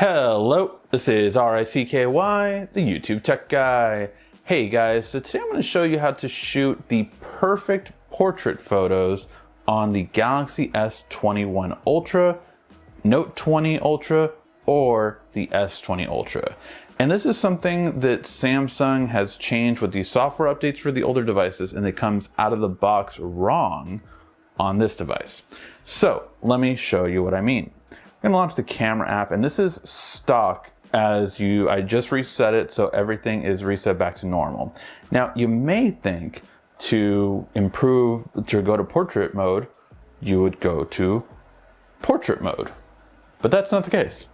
Hello, this is RICKY, the YouTube Tech Guy. Hey guys, so today I'm going to show you how to shoot the perfect portrait photos on the Galaxy S21 Ultra, Note 20 Ultra, or the S20 Ultra. And this is something that Samsung has changed with the software updates for the older devices, and it comes out of the box wrong on this device. So let me show you what I mean. I'm gonna launch the camera app, and this is stock I just reset it so everything is reset back to normal. Now you may think to go to portrait mode, you would go to portrait mode, but that's not the case.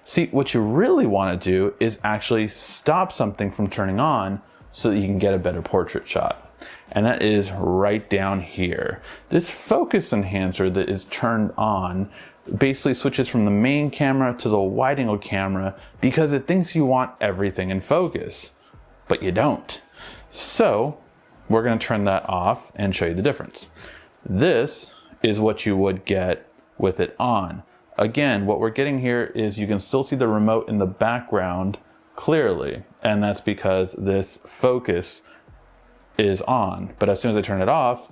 See, what you really want to do is actually stop something from turning on so that you can get a better portrait shot. And that is right down here. This focus enhancer that is turned on basically switches from the main camera to the wide angle camera because it thinks you want everything in focus, but you don't. So we're going to turn that off and show you the difference. This is what you would get with it on. Again, what we're getting here is you can still see the remote in the background clearly, and that's because this focus is on. But as soon as I turn it off,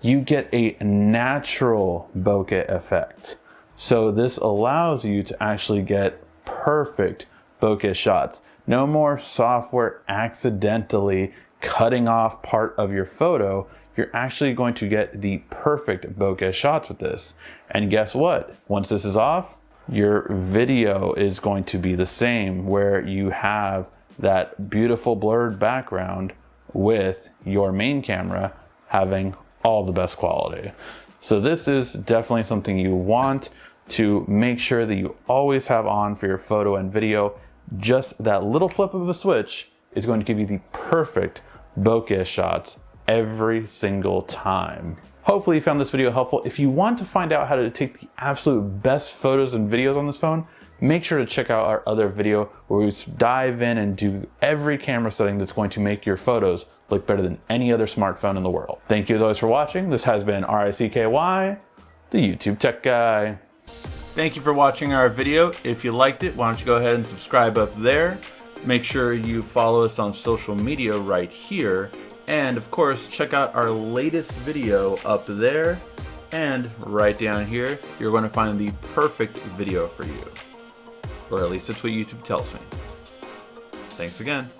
you get a natural bokeh effect. So this allows you to actually get perfect bokeh shots. No more software accidentally cutting off part of your photo. You're actually going to get the perfect bokeh shots with this. And guess what? Once this is off, your video is going to be the same, where you have that beautiful blurred background with your main camera having all the best quality. So this is definitely something you want to make sure that you always have on for your photo and video. Just that little flip of a switch is going to give you the perfect bokeh shots every single time. Hopefully you found this video helpful. If you want to find out how to take the absolute best photos and videos on this phone, make sure to check out our other video where we dive in and do every camera setting that's going to make your photos look better than any other smartphone in the world. Thank you as always for watching. This has been RICKY, the YouTube Tech Guy. Thank you for watching our video. If you liked it, why don't you go ahead and subscribe up there. Make sure you follow us on social media right here. And of course, check out our latest video up there. And right down here, you're going to find the perfect video for you. Or at least that's what YouTube tells me. Thanks again.